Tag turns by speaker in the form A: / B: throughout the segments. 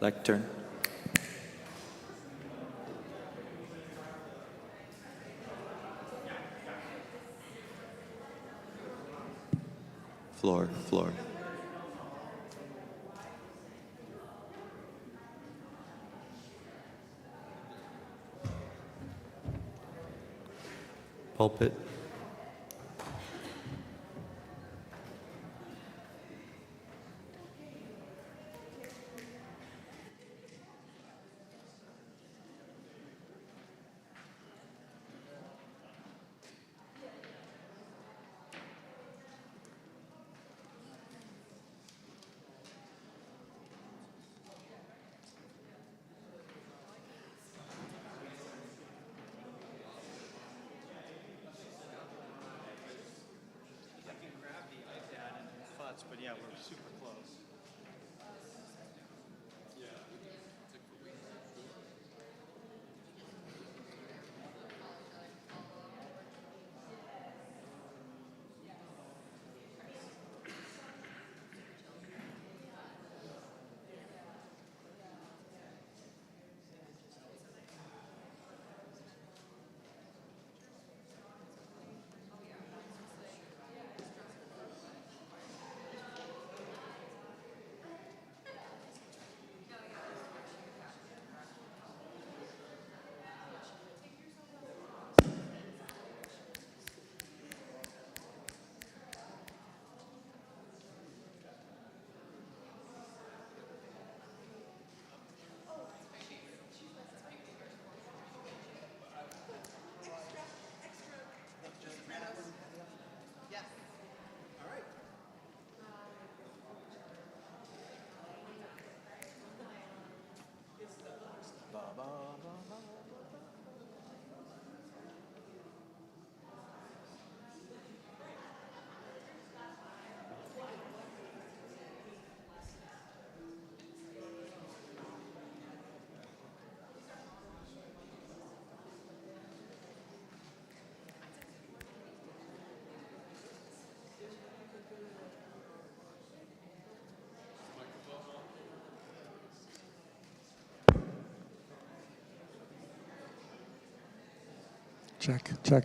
A: Lectern. Floor. Pulpit.
B: But yeah, we're super close.
C: Check.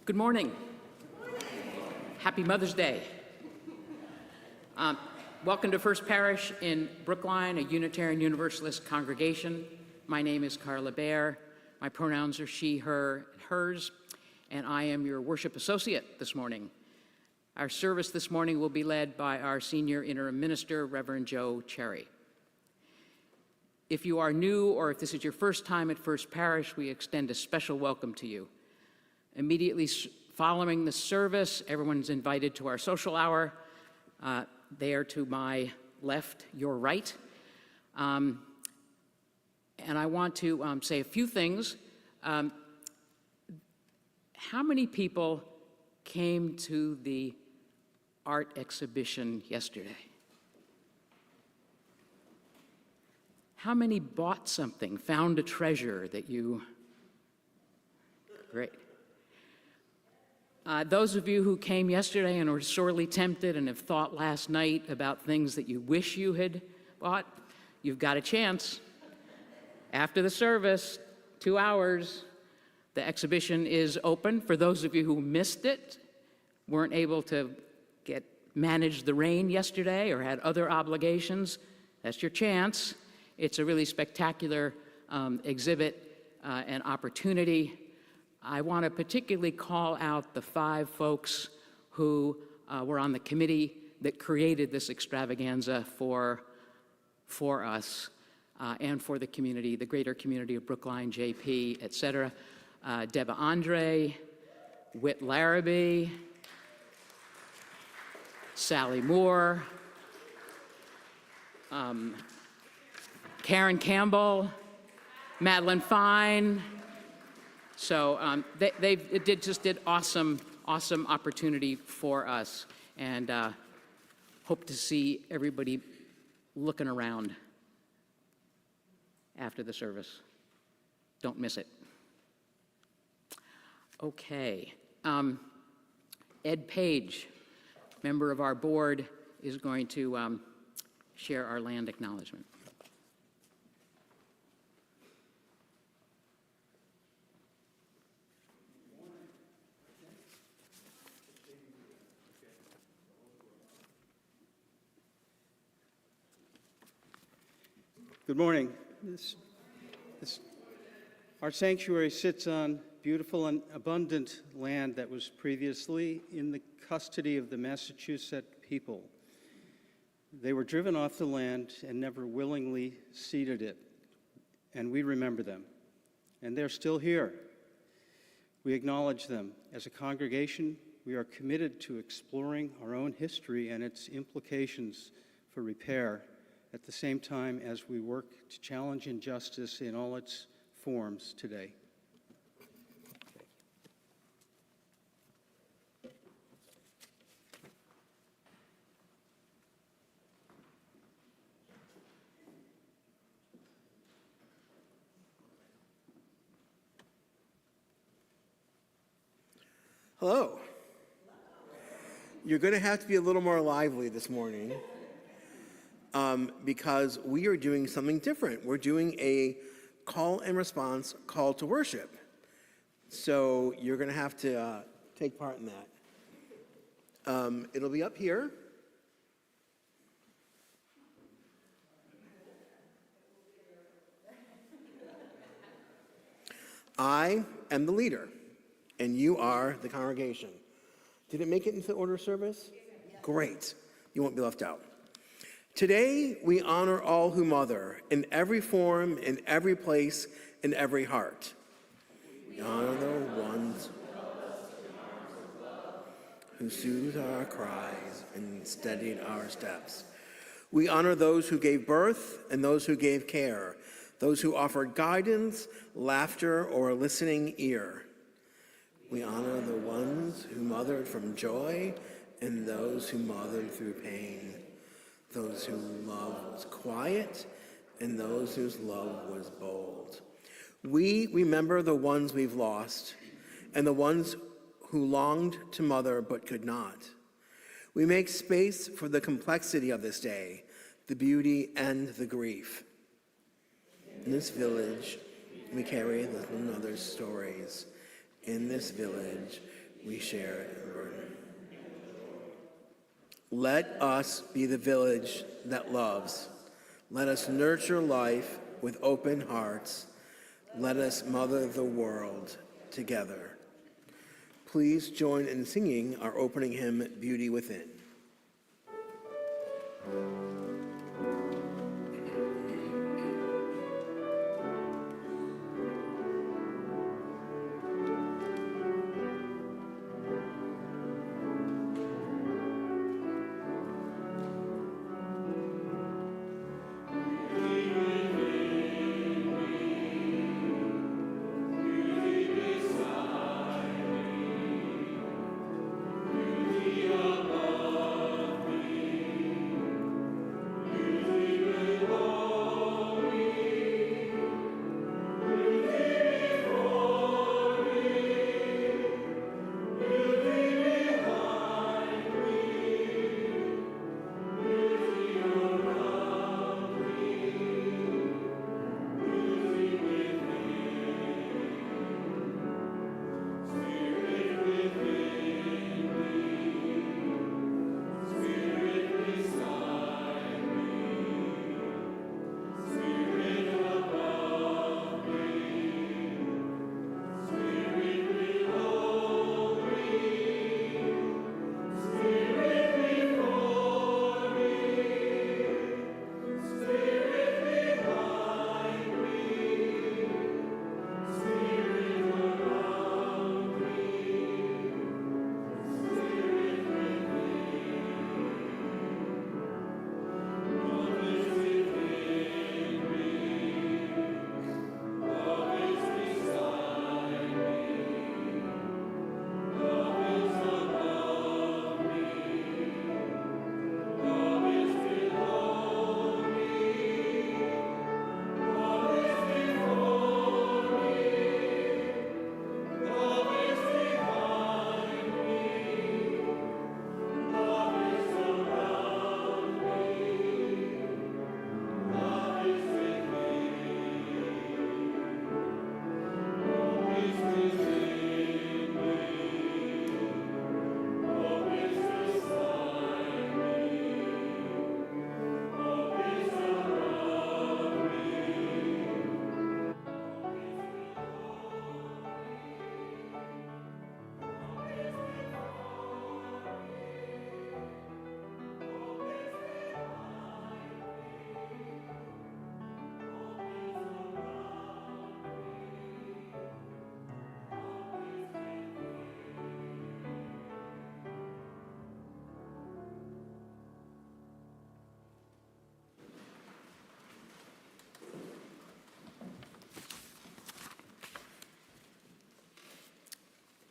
A: Good morning. Happy Mother's Day. Welcome to First Parish in Brookline, a Unitarian Universalist congregation. My name is Carla Baer. My pronouns are she, her, hers, and I am your worship associate this morning. Our service this morning will be led by our senior interim minister, Reverend Joe Cherry. If you are new or if this is your first time at First Parish, we extend a special welcome to you. Immediately following the service, everyone's invited to our social hour. There to my left, your right. And I want to say a few things. How many people came to the art exhibition yesterday? How many bought something, found a treasure that you... Great. Those of you who came yesterday and were sorely tempted and have thought last night about things that you wish you had bought, you've got a chance. After the service, 2 hours, the exhibition is open. For those of you who missed it, weren't able to manage the rain yesterday or had other obligations, that's your chance. It's a really spectacular exhibit and opportunity. I want to particularly call out the 5 folks who were on the committee that created this extravaganza for us and for the community, the greater community of Brookline, JP, et cetera. Deba Andre, Whit Larrabee, Sally Moore, Karen Campbell, Madeline Fine. So they did awesome opportunity for us, and hope to see everybody looking around after the service. Don't miss it. Okay. Ed Page, member of our board, is going to share our land acknowledgement.
B: Good morning. Our sanctuary sits on beautiful and abundant land that was previously in the custody of the Massachusetts people. They were driven off the land and never willingly ceded it, and we remember them. And they're still here. We acknowledge them. As a congregation, we are committed to exploring our own history and its implications for repair, at the same time as we work to challenge injustice in all its forms today.
C: Hello. You're going to have to be a little more lively this morning. Because we are doing something different. We're doing a call and response call to worship. So you're going to have to take part in that. It'll be up here. I am the leader, and you are the congregation. Did it make it into the order of service? Great. You won't be left out. Today, we honor all who mother in every form, in every place, in every heart. We honor the ones who soothed our cries and steadied our steps. We honor those who gave birth and those who gave care, those who offered guidance, laughter, or a listening ear. We honor the ones who mothered from joy and those who mothered through pain. Those whose love was quiet, and those whose love was bold. We remember the ones we've lost, and the ones who longed to mother but could not. We make space for the complexity of this day, the beauty and the grief. In this village, we carry one another's stories. In this village, we share in burden. Let us be the village that loves. Let us nurture life with open hearts. Let us mother the world together. Please join in singing our opening hymn, Beauty Within.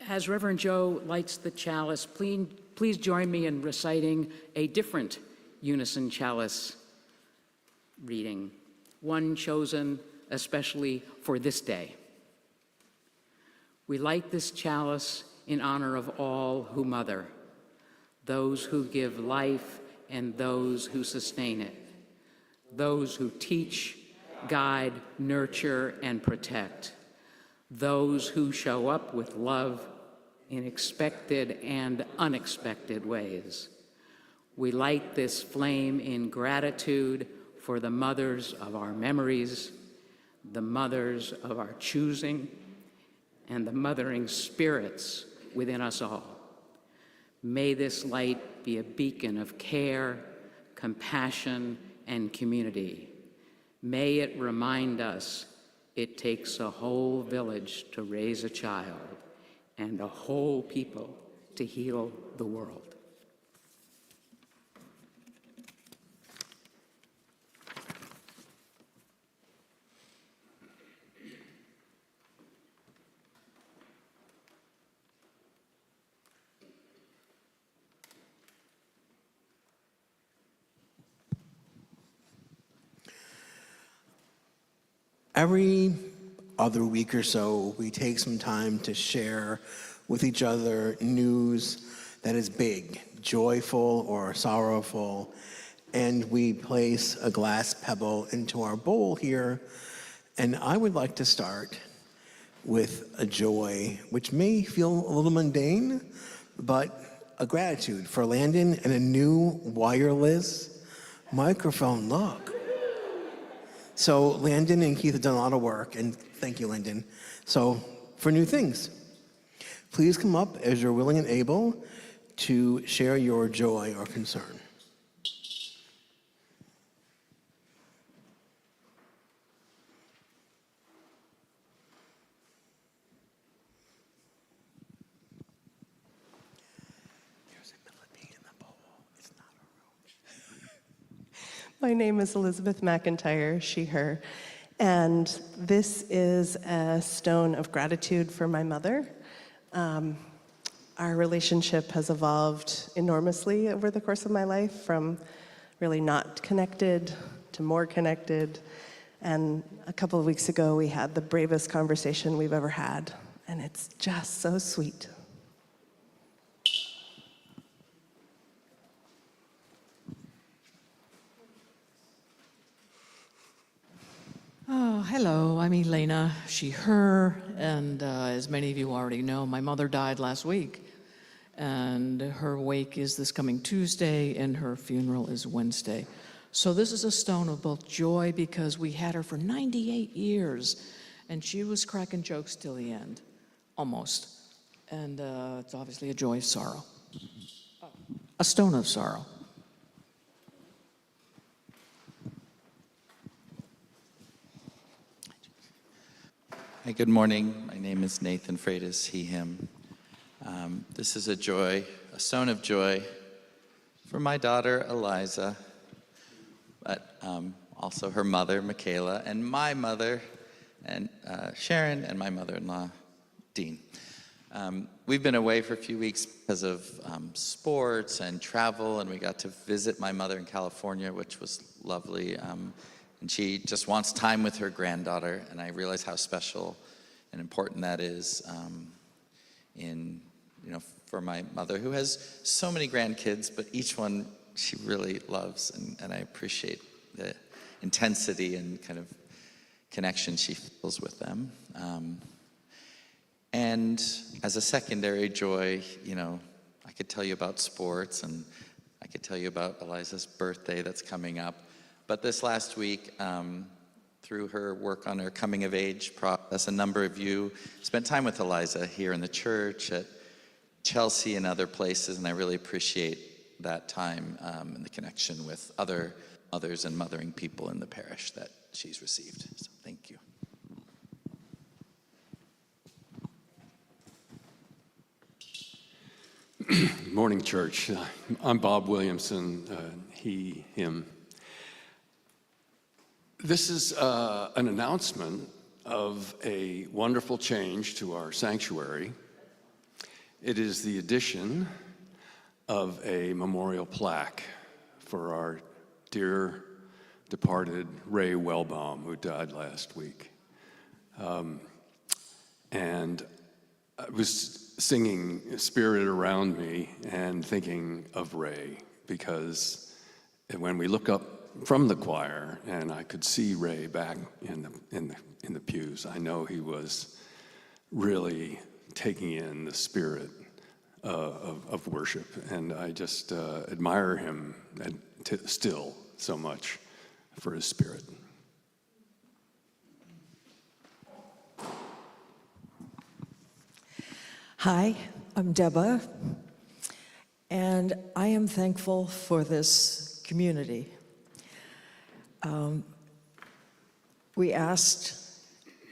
A: As Reverend Joe lights the chalice, please join me in reciting a different unison chalice reading, one chosen especially for this day. We light this chalice in honor of all who mother, those who give life and those who sustain it, those who teach, guide, nurture, and protect, those who show up with love in expected and unexpected ways. We light this flame in gratitude for the mothers of our memories, the mothers of our choosing, and the mothering spirits within us all. May this light be a beacon of care, compassion, and community. May it remind us it takes a whole village to raise a child and a whole people to heal the world.
C: Every other week or so, we take some time to share with each other news that is big, joyful or sorrowful, and we place a glass pebble into our bowl here. And I would like to start with a joy which may feel a little mundane, but a gratitude for Landon and a new wireless microphone. Look. So Landon and Keith have done a lot of work, and thank you, Landon. So for new things, please come up as you're willing and able to share your joy or concern.
D: My name is Elizabeth McIntyre, she, her, and this is a stone of gratitude for my mother. Our relationship has evolved enormously over the course of my life, from really not connected to more connected. And a couple of weeks ago, we had the bravest conversation we've ever had, and it's just so sweet.
E: Oh, hello, I'm Elena, she, her, and as many of you already know, my mother died last week, and her wake is this coming Tuesday, and her funeral is Wednesday. So this is a stone of both joy, because we had her for 98 years, and she was cracking jokes till the end, almost. And it's obviously a joy of sorrow, a stone of sorrow.
F: Hi, good morning. My name is Nathan Freitas, he, him. This is a joy, a stone of joy for my daughter, Eliza, but also her mother, Michaela, and my mother, and Sharon, and my mother-in-law, Dean. We've been away for a few weeks because of sports and travel, and we got to visit my mother in California, which was lovely. And she just wants time with her granddaughter, and I realize how special and important that is for my mother, who has so many grandkids, but each one she really loves, and I appreciate the intensity and kind of connection she feels with them. And as a secondary joy, I could tell you about sports, and I could tell you about Eliza's birthday that's coming up. But this last week, through her work on her coming of age process, a number of you spent time with Eliza here in the church, at Chelsea and other places, and I really appreciate that time and the connection with other mothers and mothering people in the parish that she's received. So thank you.
G: Good morning, church. I'm Bob Williamson, he, him. This is an announcement of a wonderful change to our sanctuary. It is the addition of a memorial plaque for our dear departed Ray Wellbaum, who died last week. And I was singing Spirit Around Me and thinking of Ray, because when we look up from the choir and I could see Ray back in the pews, I know he was really taking in the spirit of worship, and I just admire him still so much for his spirit.
H: Hi, I'm Deba, and I am thankful for this community. We asked,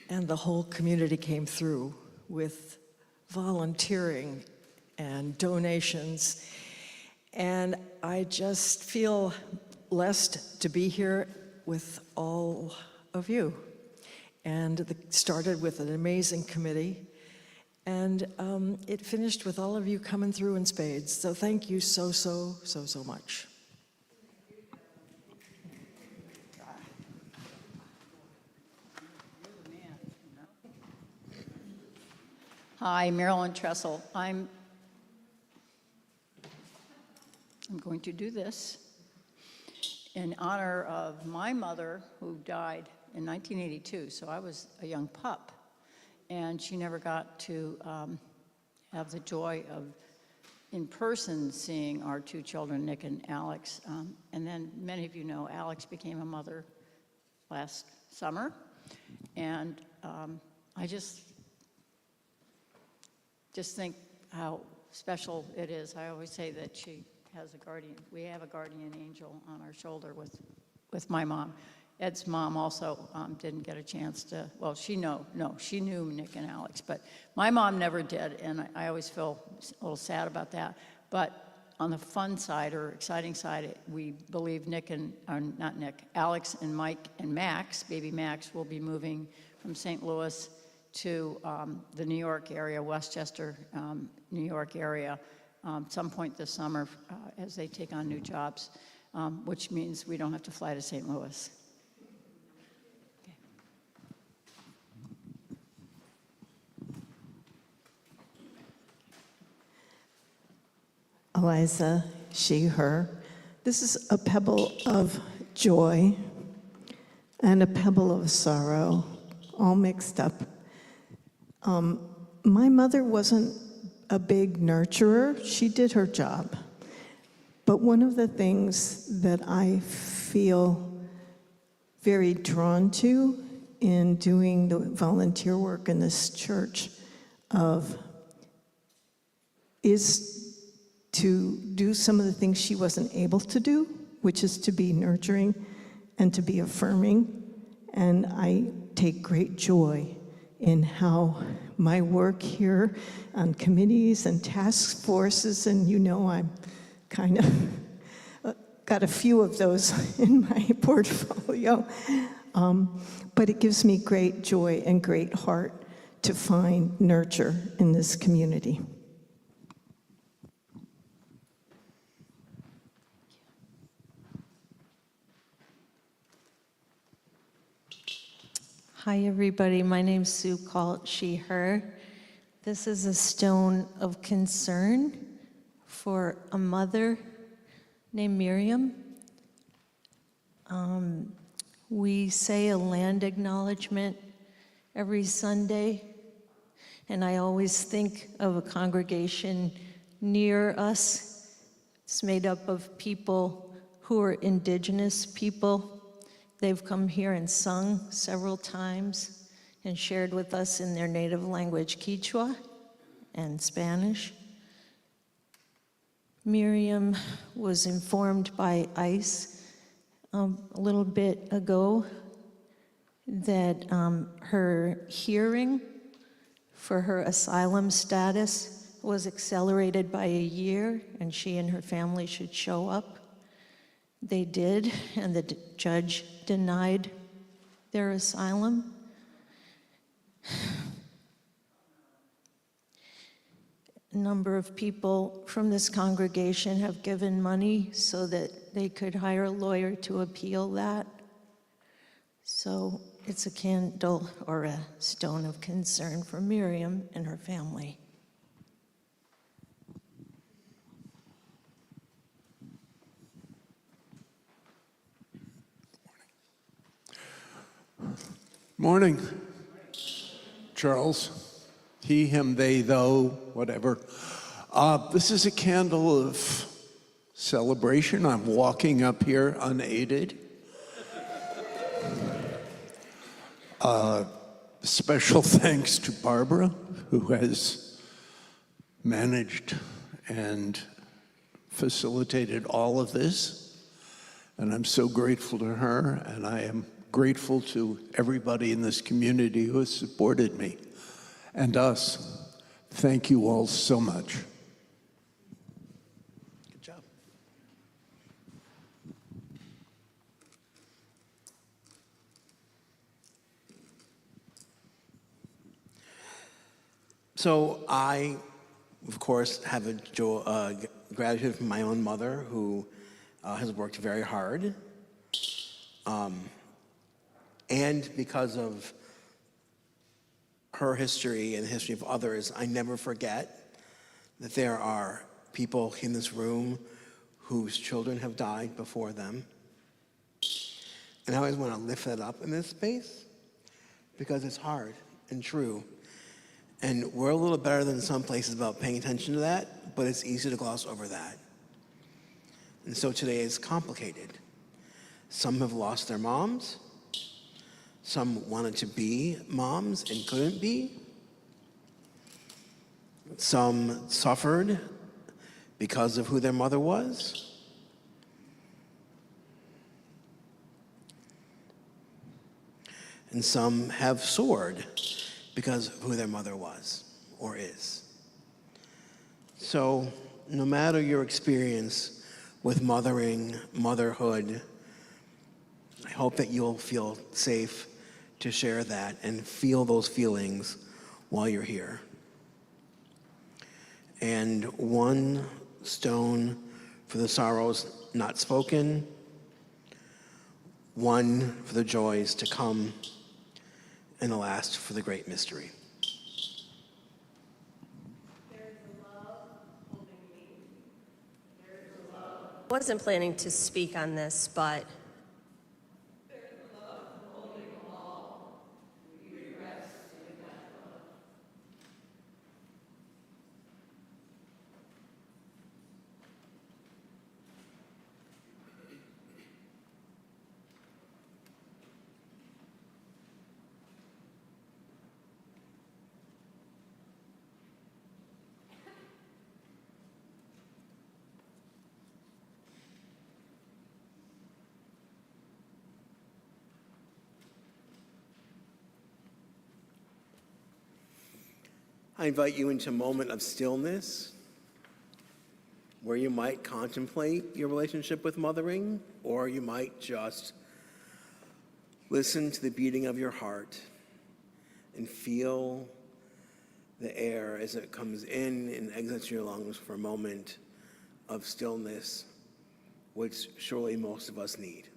H: and the whole community came through with volunteering and donations, and I just feel blessed to be here with all of you. And it started with an amazing committee, and it finished with all of you coming through in spades. So thank you so much.
I: Hi, Marilyn Tressel. I'm going to do this in honor of my mother, who died in 1982, so I was a young pup. and she never got to have the joy of in person seeing our two children, Nick and Alex. And then many of you know Alex became a mother last summer. And I just think how special it is. I always say that she has a guardian. We have a guardian angel on our shoulder with my mom. Ed's mom also didn't get a chance to, well, she knew Nick and Alex, but my mom never did, and I always feel a little sad about that. But on the fun side or exciting side, we believe Alex and Mike and Max, baby Max, will be moving from St. Louis to the New York area, Westchester, New York area, some point this summer as they take on new jobs, which means we don't have to fly to St. Louis.
J: Eliza, she, her. This is a pebble of joy and a pebble of sorrow, all mixed up. My mother wasn't a big nurturer. She did her job. But one of the things that I feel very drawn to in doing the volunteer work in this church is to do some of the things she wasn't able to do, which is to be nurturing and to be affirming. And I take great joy in how my work here on committees and task forces, and you know I'm kind of got a few of those in my portfolio, but it gives me great joy and great heart to find nurture in this community.
K: Hi, everybody. My name's Sue, call it she, her. This is a stone of concern for a mother named Miriam. We say a land acknowledgement every Sunday, and I always think of a congregation near us. It's made up of people who are indigenous people. They've come here and sung several times and shared with us in their native language, Quechua and Spanish. Miriam was informed by ICE a little bit ago that her hearing for her asylum status was accelerated by a year, and she and her family should show up. They did, and the judge denied their asylum. A number of people from this congregation have given money so that they could hire a lawyer to appeal that. So it's a candle or a stone of concern for Miriam and her family.
L: Morning. Charles. He, him, they, though, whatever. This is a candle of celebration. I'm walking up here unaided. Special thanks to Barbara, who has managed and facilitated all of this. And I'm so grateful to her, and I am grateful to everybody in this community who has supported me and us. Thank you all so much.
C: Good job. So I, of course, have a gratitude for my own mother, who has worked very hard. And because of her history and the history of others, I never forget that there are people in this room whose children have died before them. And I always want to lift that up in this space because it's hard and true. And we're a little better than some places about paying attention to that, but it's easy to gloss over that. And so today is complicated. Some have lost their moms. Some wanted to be moms and couldn't be. Some suffered because of who their mother was. And some have soared because of who their mother was or is. So, no matter your experience with mothering, motherhood, I hope that you'll feel safe to share that and feel those feelings while you're here. And one stone for the sorrows not spoken, one for the joys to come, and the last for the great mystery.
M: I wasn't planning to speak on this, but
C: I invite you into a moment of stillness where you might contemplate your relationship with mothering, or you might just listen to the beating of your heart and feel the air as it comes in and exits your lungs for a moment of stillness, which surely most of us need.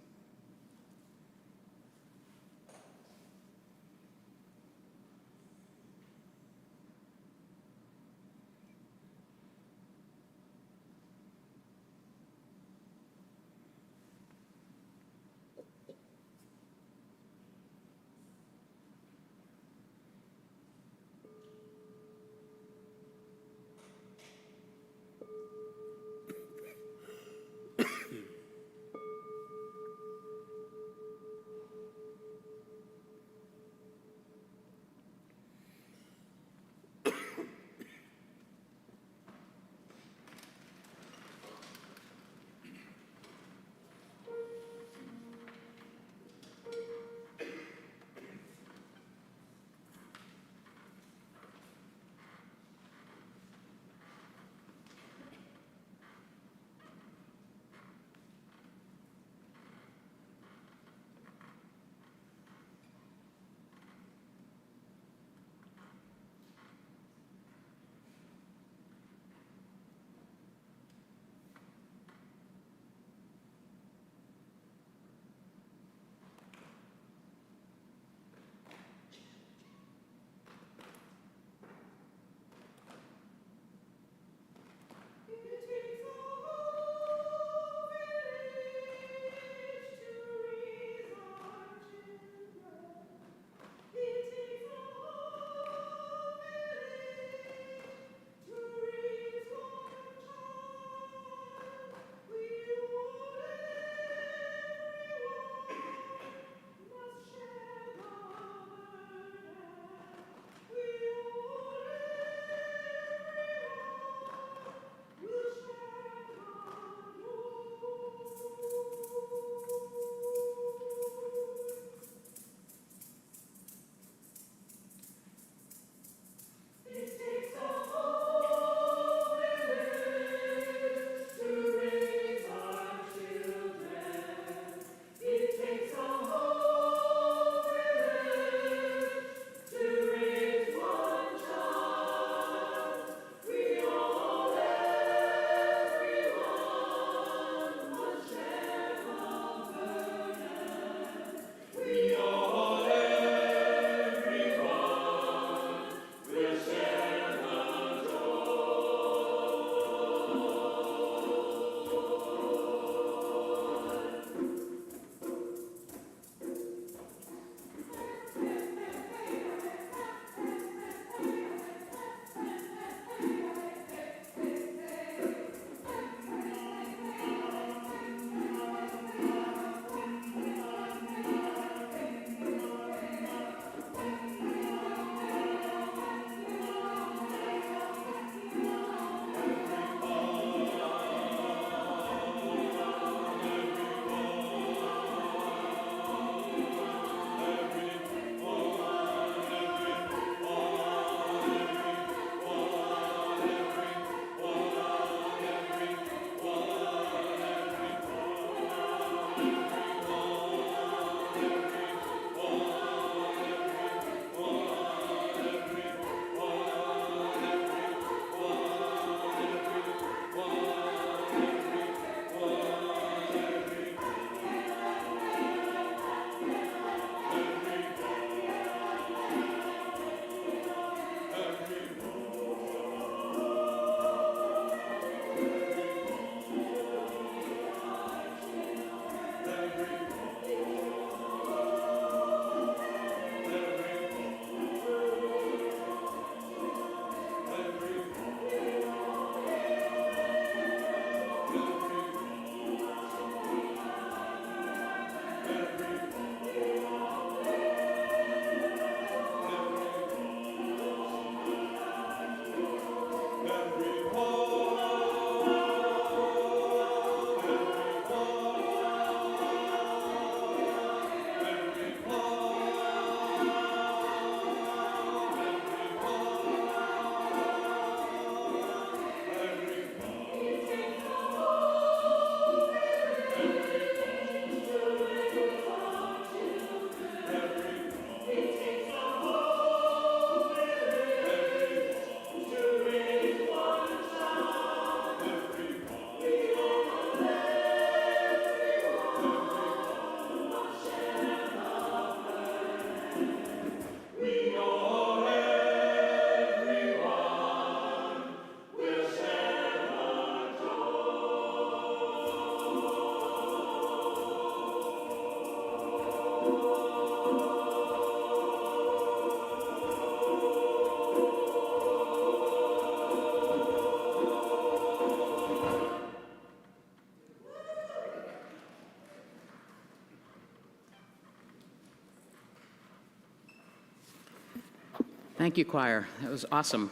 A: Thank you, choir. That was awesome.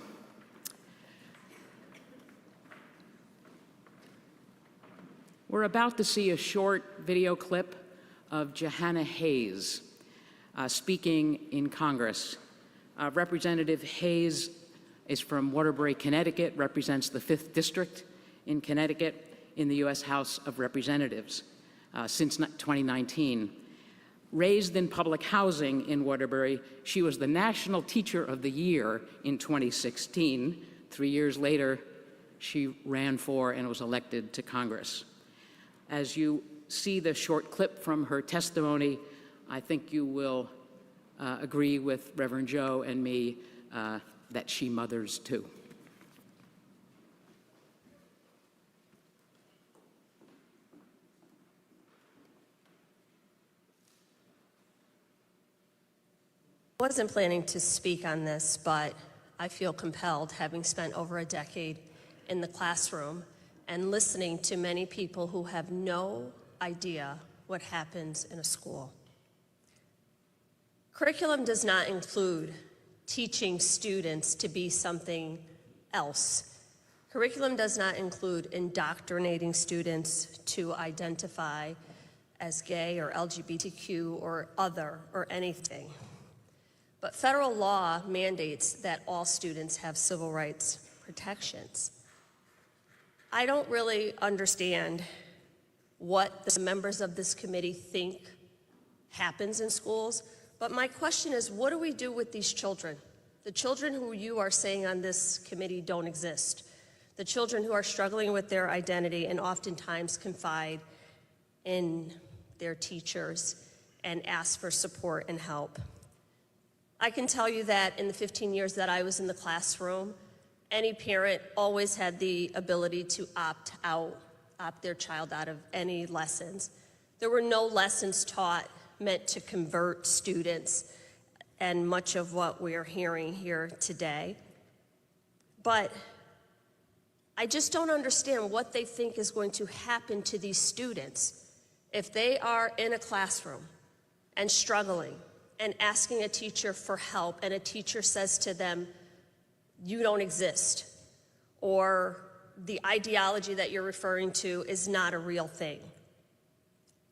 A: We're about to see a short video clip of Johanna Hayes speaking in Congress. Representative Hayes is from Waterbury, Connecticut, represents the 5th District in Connecticut in the U.S. House of Representatives since 2019. Raised in public housing in Waterbury, she was the National Teacher of the Year in 2016. 3 years later, she ran for and was elected to Congress. As you see the short clip from her testimony, I think you will agree with Reverend Joe and me that she mothers too.
M: I wasn't planning to speak on this, but I feel compelled, having spent over a decade in the classroom and listening to many people who have no idea what happens in a school. Curriculum does not include teaching students to be something else. Curriculum does not include indoctrinating students to identify as gay or LGBTQ or other or anything. But federal law mandates that all students have civil rights protections. I don't really understand what the members of this committee think happens in schools, but my question is, what do we do with these children? The children who you are saying on this committee don't exist. The children who are struggling with their identity and oftentimes confide in their teachers and ask for support and help. I can tell you that in the 15 years that I was in the classroom, any parent always had the ability to opt their child out of any lessons. There were no lessons taught meant to convert students, and much of what we are hearing here today. But I just don't understand what they think is going to happen to these students if they are in a classroom and struggling and asking a teacher for help, and a teacher says to them, "You don't exist," or "The ideology that you're referring to is not a real thing."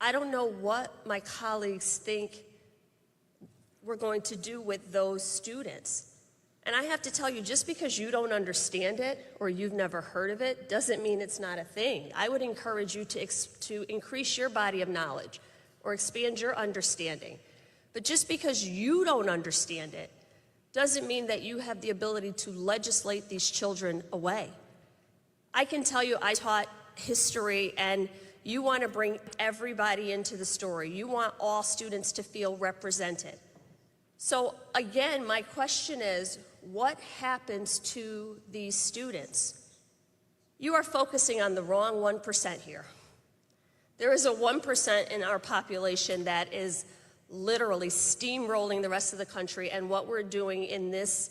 M: I don't know what my colleagues think we're going to do with those students. And I have to tell you, just because you don't understand it or you've never heard of it doesn't mean it's not a thing. I would encourage you to increase your body of knowledge or expand your understanding. But just because you don't understand it doesn't mean that you have the ability to legislate these children away. I can tell you, I taught history, and you want to bring everybody into the story. You want all students to feel represented. So again, my question is, what happens to these students? You are focusing on the wrong 1% here. There is a 1% in our population that is literally steamrolling the rest of the country, and what we're doing in this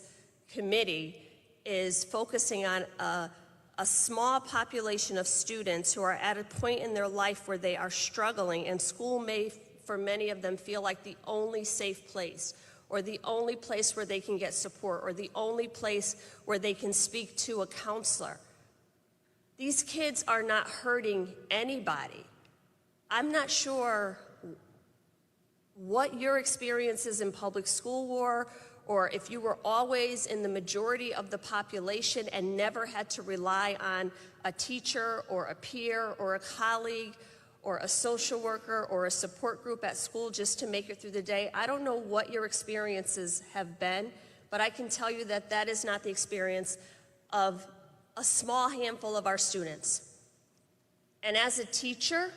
M: committee is focusing on a small population of students who are at a point in their life where they are struggling, and school may for many of them, feel like the only safe place, or the only place where they can get support, or the only place where they can speak to a counselor. These kids are not hurting anybody. I'm not sure what your experience is in public school were, or if you were always in the majority of the population and never had to rely on a teacher or a peer or a colleague or a social worker or a support group at school just to make it through the day. I don't know what your experiences have been, but I can tell you that that is not the experience of a small handful of our students. And as a teacher,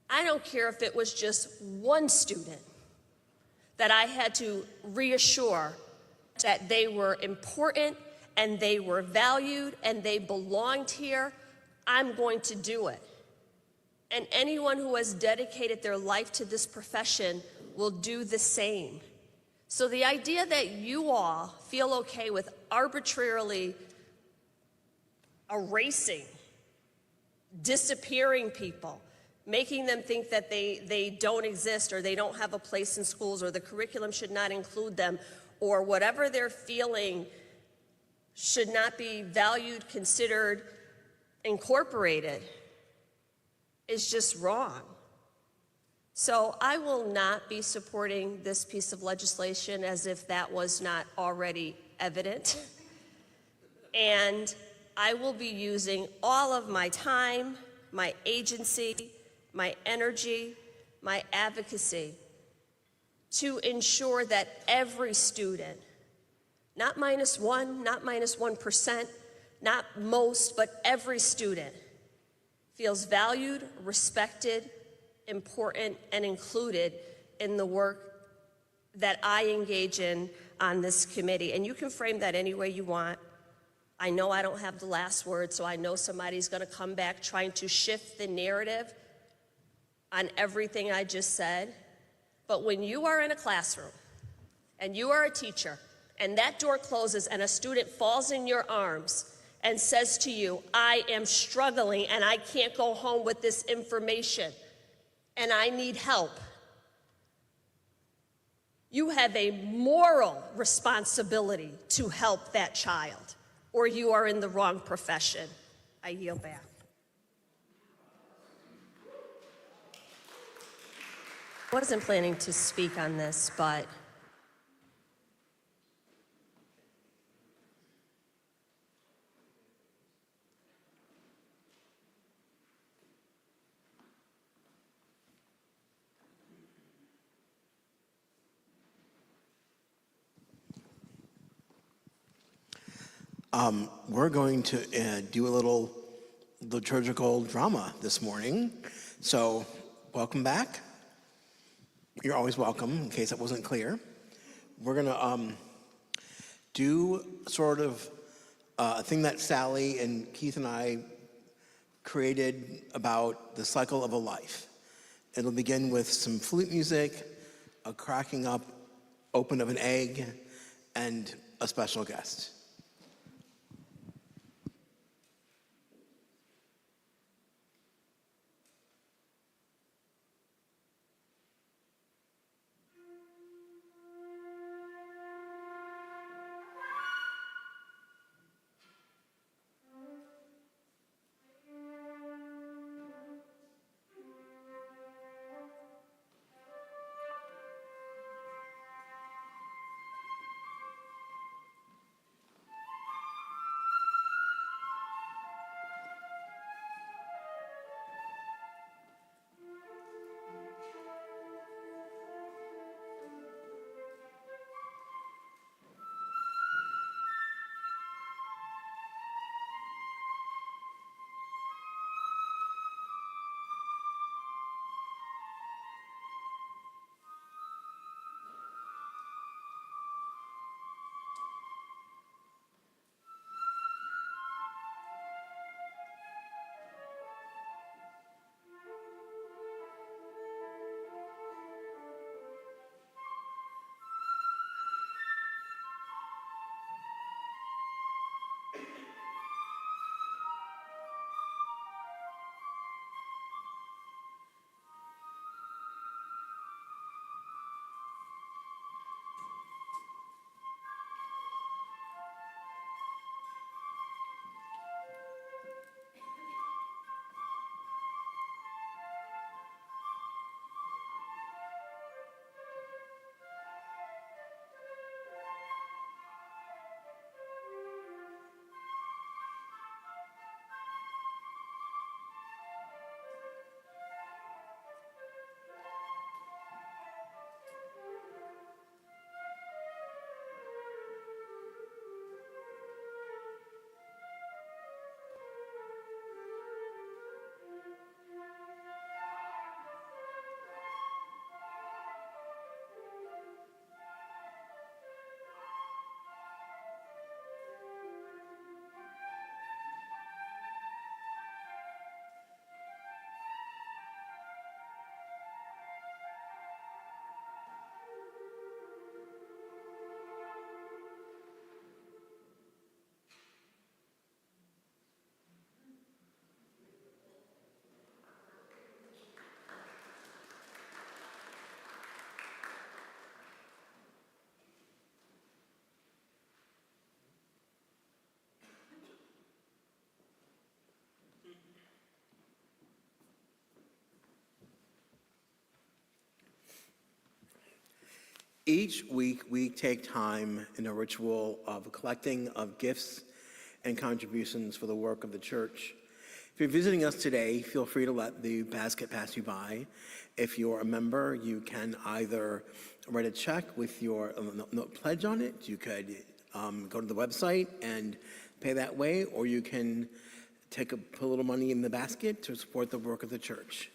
M: I don't care if it was just one student that I had to reassure that they were important and they were valued and they belonged here. I'm going to do it. And anyone who has dedicated their life to this profession will do the same. So the idea that you all feel okay with arbitrarily erasing, disappearing people, making them think that they don't exist or they don't have a place in schools or the curriculum should not include them or whatever they're feeling should not be valued, considered, incorporated is just wrong. So I will not be supporting this piece of legislation as if that was not already evident. And I will be using all of my time, my agency, my energy, my advocacy to ensure that every student, not -1, not -1%, not most, but every student feels valued, respected, important, and included in the work that I engage in on this committee. And you can frame that any way you want. I know I don't have the last word, so I know somebody's going to come back trying to shift the narrative on everything I just said. But when you are in a classroom and you are a teacher and that door closes and a student falls in your arms and says to you, I am struggling and I can't go home with this information and I need help, you have a moral responsibility to help that child, or you are in the wrong profession. I yield back. I wasn't planning to speak on this, but
C: we're going to do a little liturgical drama this morning. So welcome back. You're always welcome, in case that wasn't clear. We're going to do sort of a thing that Sally and Keith and I created about the cycle of a life. It'll begin with some flute music, a cracking up open of an egg, and a special guest. Each week, we take time in a ritual of collecting of gifts and contributions for the work of the church. If you're visiting us today, feel free to let the basket pass you by. If you're a member, you can either write a check with your pledge on it. You could go to the website and pay that way, or you can put a little money in the basket to support the work of the church.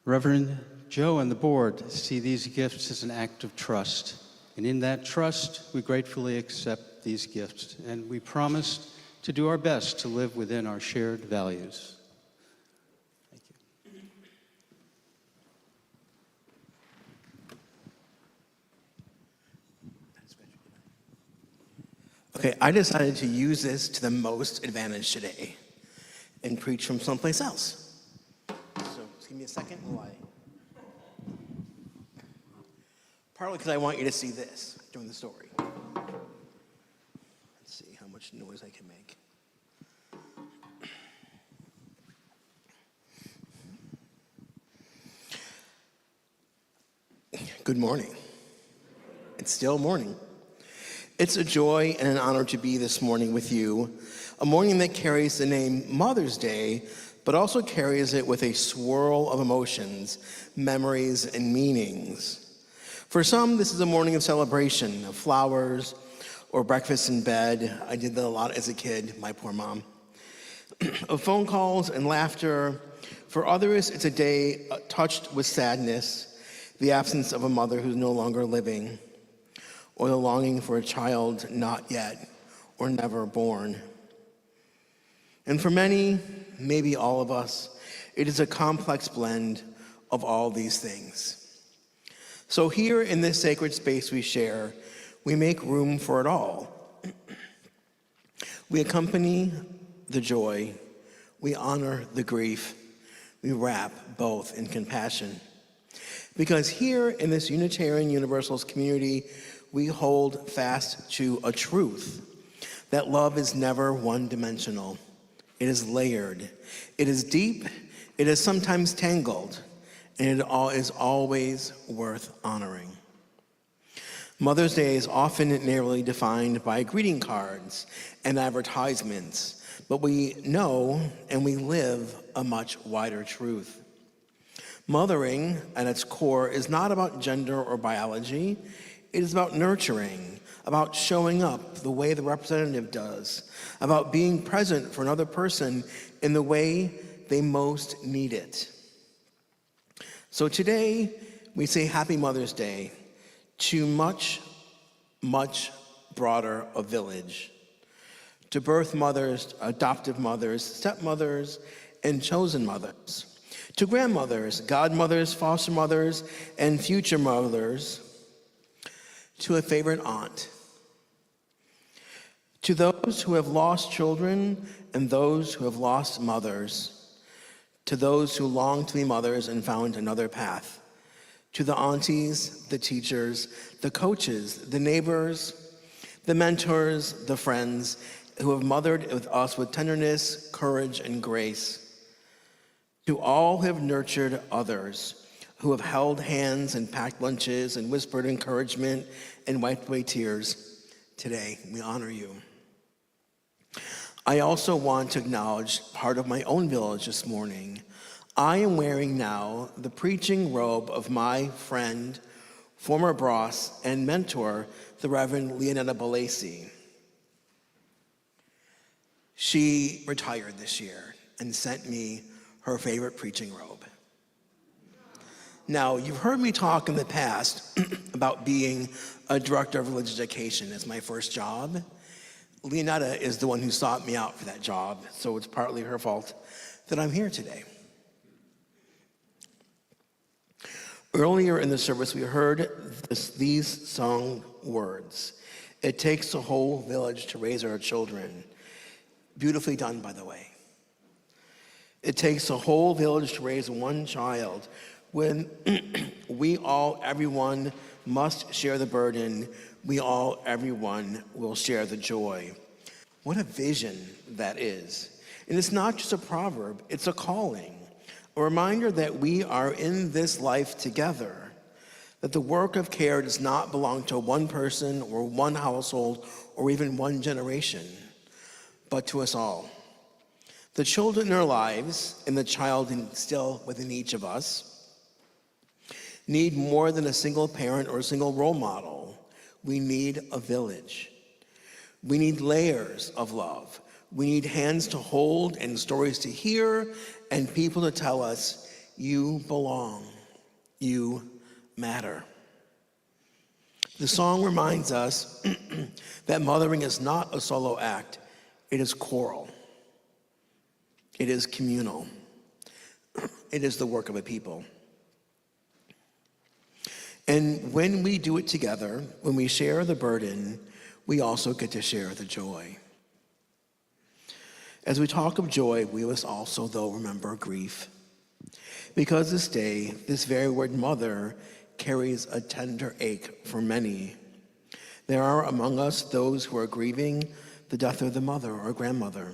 B: Reverend Joe and the board see these gifts as an act of trust. And in that trust, we gratefully accept these gifts. And we promise to do our best to live within our shared values. Thank you.
C: Okay, I decided to use this to the most advantage today and preach from someplace else. So just give me a second while partly because I want you to see this during the story. Let's see how much noise I can make. Good morning. It's still morning. It's a joy and an honor to be this morning with you, a morning that carries the name Mother's Day, but also carries it with a swirl of emotions, memories, and meanings. For some, this is a morning of celebration, of flowers, or breakfast in bed. I did that a lot as a kid, my poor mom. Of phone calls and laughter. For others, it's a day touched with sadness, the absence of a mother who's no longer living, or the longing for a child not yet or never born. And for many, maybe all of us, it is a complex blend of all these things. So here in this sacred space we share, we make room for it all. We accompany the joy, we honor the grief, we wrap both in compassion. Because here in this Unitarian Universalist community, we hold fast to a truth, that love is never one-dimensional. It is layered, it is deep, it is sometimes tangled, and it is always worth honoring. Mother's Day is often narrowly defined by greeting cards and advertisements, but we know and we live a much wider truth. Mothering, at its core, is not about gender or biology. It is about nurturing, about showing up the way the representative does, about being present for another person in the way they most need it. So today, we say Happy Mother's Day to much, much broader a village, to birth mothers, adoptive mothers, stepmothers, and chosen mothers, to grandmothers, godmothers, foster mothers, and future mothers, to a favorite aunt, to those who have lost children and those who have lost mothers, to those who long to be mothers and found another path, to the aunties, the teachers, the coaches, the neighbors, the mentors, the friends who have mothered with us with tenderness, courage, and grace, to all who have nurtured others, who have held hands and packed lunches and whispered encouragement and wiped away tears. Today, we honor you. I also want to acknowledge part of my own village this morning. I am wearing now the preaching robe of my friend, former boss, and mentor, the Reverend Leonetta Balesi. She retired this year and sent me her favorite preaching robe. Now, you've heard me talk in the past about being a director of religious education as my first job. Leonetta is the one who sought me out for that job, so it's partly her fault that I'm here today. Earlier in the service, we heard these song words. It takes a whole village to raise our children. Beautifully done, by the way. It takes a whole village to raise one child. When we all, everyone, must share the burden, we all, everyone, will share the joy. What a vision that is. And it's not just a proverb, it's a calling. A reminder that we are in this life together, that the work of care does not belong to one person or one household or even one generation, but to us all. The children in our lives and the child still within each of us need more than a single parent or a single role model. We need a village. We need layers of love. We need hands to hold and stories to hear and people to tell us, You belong. You matter. The song reminds us that mothering is not a solo act. It is choral. It is communal. It is the work of a people. And when we do it together, when we share the burden, we also get to share the joy. As we talk of joy, we must also, though, remember grief. Because this day, this very word mother carries a tender ache for many. There are among us those who are grieving the death of the mother or grandmother,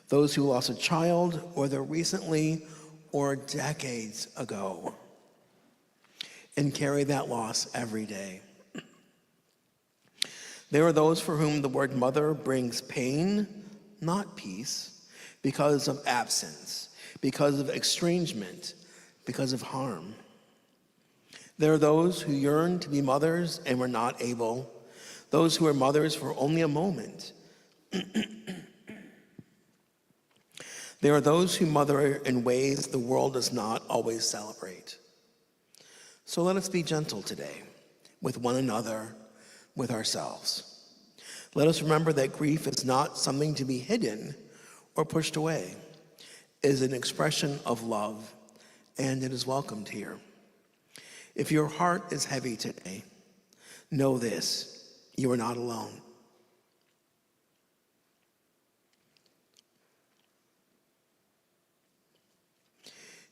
C: those who lost a child, whether recently or decades ago, and carry that loss every day. There are those for whom the word mother brings pain, not peace, because of absence, because of estrangement, because of harm. There are those who yearn to be mothers and were not able, those who are mothers for only a moment. There are those who mother in ways the world does not always celebrate. So let us be gentle today with one another, with ourselves. Let us remember that grief is not something to be hidden or pushed away. It is an expression of love, and it is welcomed here. If your heart is heavy today, know this: you are not alone.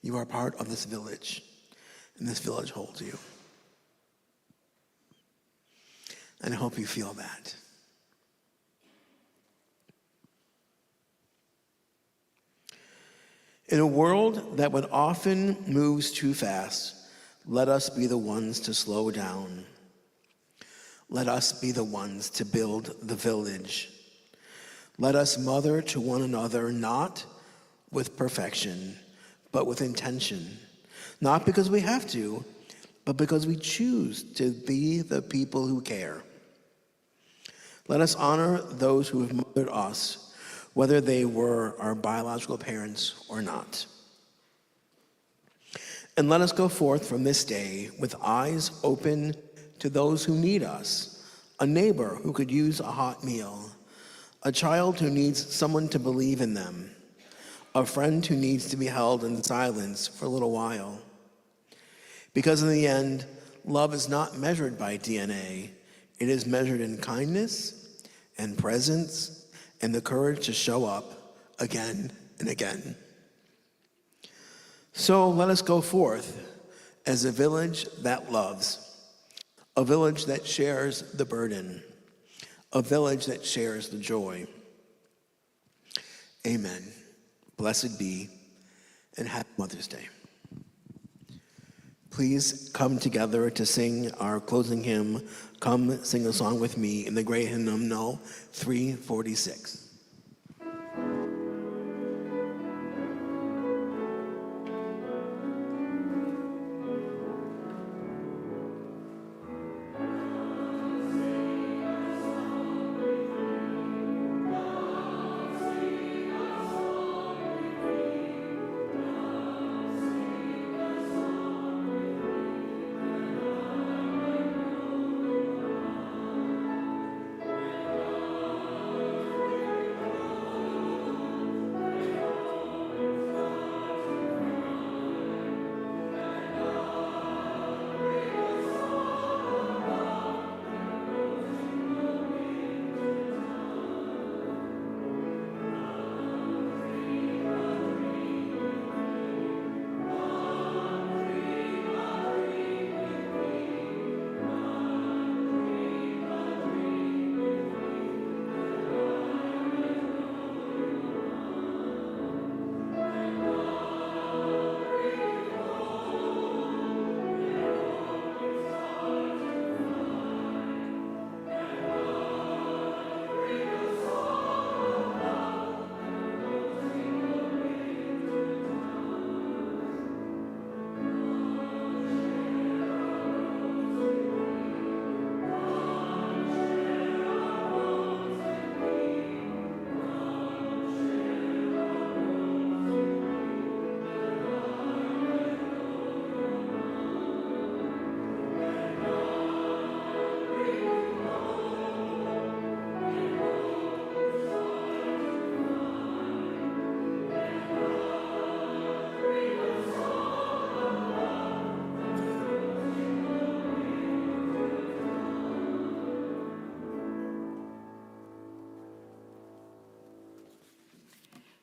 C: You are part of this village, and this village holds you. And I hope you feel that. In a world that would often moves too fast, let us be the ones to slow down. Let us be the ones to build the village. Let us mother to one another, not with perfection, but with intention. Not because we have to, but because we choose to be the people who care. Let us honor those who have mothered us, whether they were our biological parents or not. And let us go forth from this day with eyes open to those who need us, a neighbor who could use a hot meal, a child who needs someone to believe in them, a friend who needs to be held in silence for a little while. Because in the end, love is not measured by DNA. It is measured in kindness and presence and the courage to show up again and again. So let us go forth as a village that loves, a village that shares the burden, a village that shares the joy. Amen. Blessed be, and happy Mother's Day. Please come together to sing our closing hymn, Come Sing a Song with Me, in the great hymnal 346.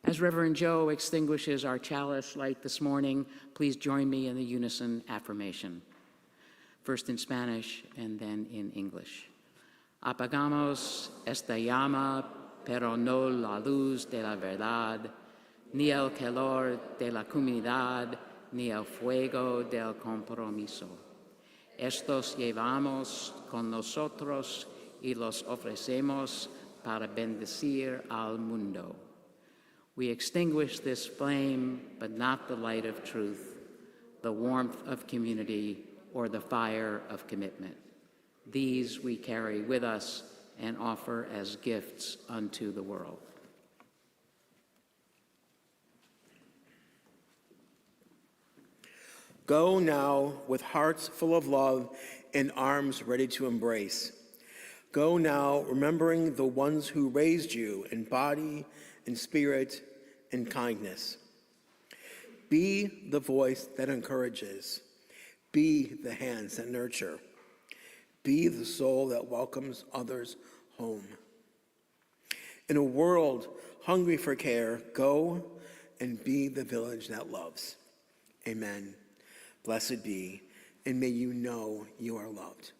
A: As Reverend Joe extinguishes our chalice light this morning, please join me in the unison affirmation. First in Spanish and then in English. Apagamos esta llama, pero no la luz de la verdad, ni el calor de la comunidad, ni el fuego del compromiso. Estos llevamos con nosotros y los ofrecemos para bendecir al mundo. We extinguish this flame, but not the light of truth, the warmth of community, or the fire of commitment. These we carry with us and offer as gifts unto the world.
C: Go now with hearts full of love and arms ready to embrace. Go now remembering the ones who raised you in body and spirit and kindness. Be the voice that encourages. Be the hands that nurture. Be the soul that welcomes others home. In a world hungry for care, go and be the village that loves. Amen. Blessed be, and may you know you are loved.